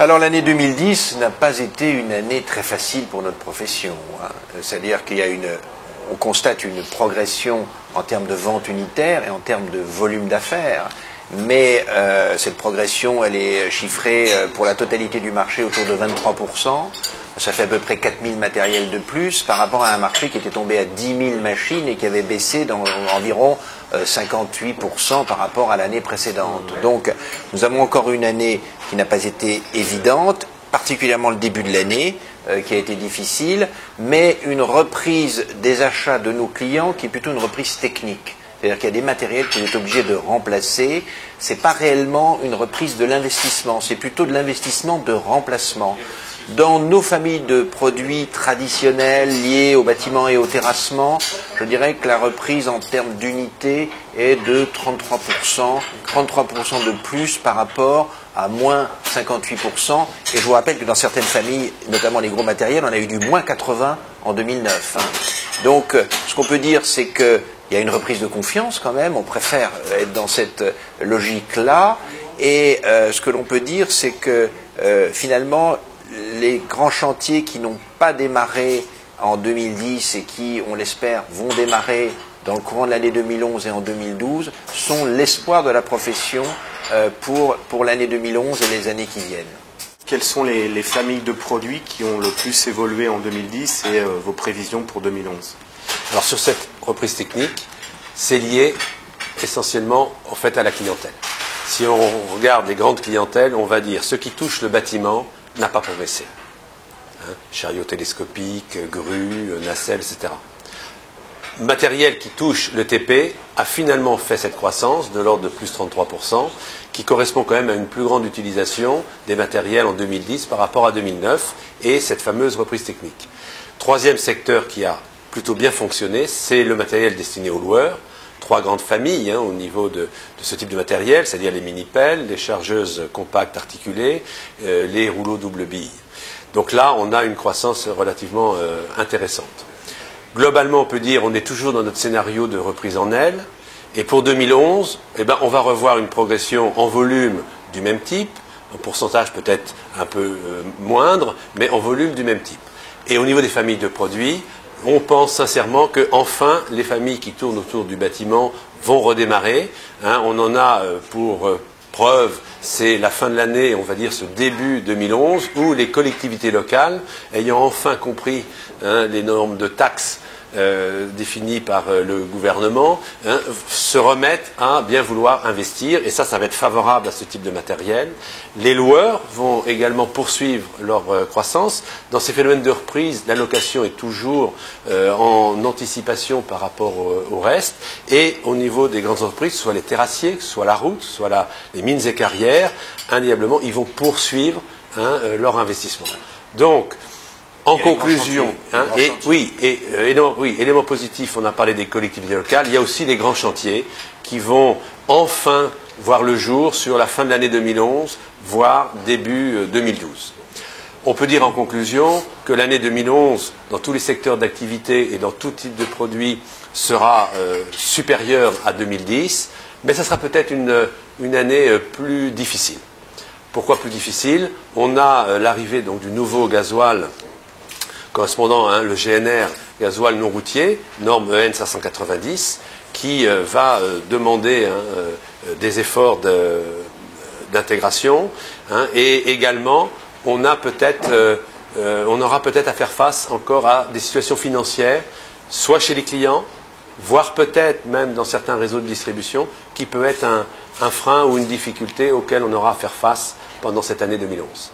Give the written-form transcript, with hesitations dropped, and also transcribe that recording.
Alors l'année 2010 n'a pas été une année très facile pour notre profession. C'est-à-dire on constate une progression en termes de vente unitaire et en termes de volume d'affaires. Mais cette progression, elle est chiffrée pour la totalité du marché autour de 23%. Ça fait à peu près 4000 matériels de plus par rapport à un marché qui était tombé à 10 000 machines et qui avait baissé d'environ 58% par rapport à l'année précédente. Donc nous avons encore une année qui n'a pas été évidente, particulièrement le début de l'année qui a été difficile, mais une reprise des achats de nos clients qui est plutôt une reprise technique. C'est-à-dire qu'il y a des matériels qu'on est obligé de remplacer. Ce n'est pas réellement une reprise de l'investissement, c'est plutôt de l'investissement de remplacement. Dans nos familles de produits traditionnels liés au bâtiment et au terrassement, je dirais que la reprise en termes d'unités est de 33% de plus par rapport à moins 58%. Et je vous rappelle que dans certaines familles, notamment les gros matériels, on a eu du moins 80 en 2009. Donc, ce qu'on peut dire, c'est qu'il y a une reprise de confiance quand même. On préfère être dans cette logique-là. Et ce que l'on peut dire, c'est que finalement, les grands chantiers qui n'ont pas démarré en 2010 et qui, on l'espère, vont démarrer dans le courant de l'année 2011 et en 2012 sont l'espoir de la profession pour l'année 2011 et les années qui viennent. Quelles sont les familles de produits qui ont le plus évolué en 2010 et vos prévisions pour 2011? Alors sur cette reprise technique, c'est lié essentiellement au fait à la clientèle. Si on regarde les grandes clientèles, on va dire ce qui touche le bâtiment n'a pas progressé. Chariot télescopique, grue, nacelle, etc. Matériel qui touche le TP a finalement fait cette croissance de l'ordre de plus 33%, qui correspond quand même à une plus grande utilisation des matériels en 2010 par rapport à 2009 et cette fameuse reprise technique. Troisième secteur qui a plutôt bien fonctionné, c'est le matériel destiné aux loueurs. Trois grandes familles au niveau de ce type de matériel, c'est-à-dire les mini-pelles, les chargeuses compactes articulées, les rouleaux double bille. Donc là, on a une croissance relativement intéressante. Globalement, on peut dire qu'on est toujours dans notre scénario de reprise en aile. Et pour 2011, on va revoir une progression en volume du même type, en pourcentage peut-être un peu moindre, mais en volume du même type. Et au niveau des familles de produits, on pense sincèrement que enfin les familles qui tournent autour du bâtiment vont redémarrer. On en a pour preuve, c'est la fin de l'année, on va dire ce début 2011, où les collectivités locales, ayant enfin compris les normes de taxes définies par le gouvernement, se remettent à bien vouloir investir, et ça va être favorable à ce type de matériel. Les loueurs vont également poursuivre leur croissance. Dans ces phénomènes de reprise, la location est toujours en anticipation par rapport au reste, et au niveau des grandes entreprises, soit les terrassiers, soit la route, soit les mines et carrières, indéniablement, ils vont poursuivre leur investissement. Donc, en conclusion, élément positif, on a parlé des collectivités locales, il y a aussi les grands chantiers qui vont enfin voir le jour sur la fin de l'année 2011, voire début 2012. On peut dire en conclusion que l'année 2011, dans tous les secteurs d'activité et dans tout type de produits, sera supérieure à 2010, mais ça sera peut-être une année plus difficile. Pourquoi plus difficile? On a l'arrivée donc du nouveau gasoil correspondant à le GNR, gasoil non routier, norme EN 590, qui va demander des efforts d'intégration, et également on aura peut-être à faire face encore à des situations financières, soit chez les clients, voire peut-être même dans certains réseaux de distribution, qui peut être un frein ou une difficulté auquel on aura à faire face pendant cette année 2011.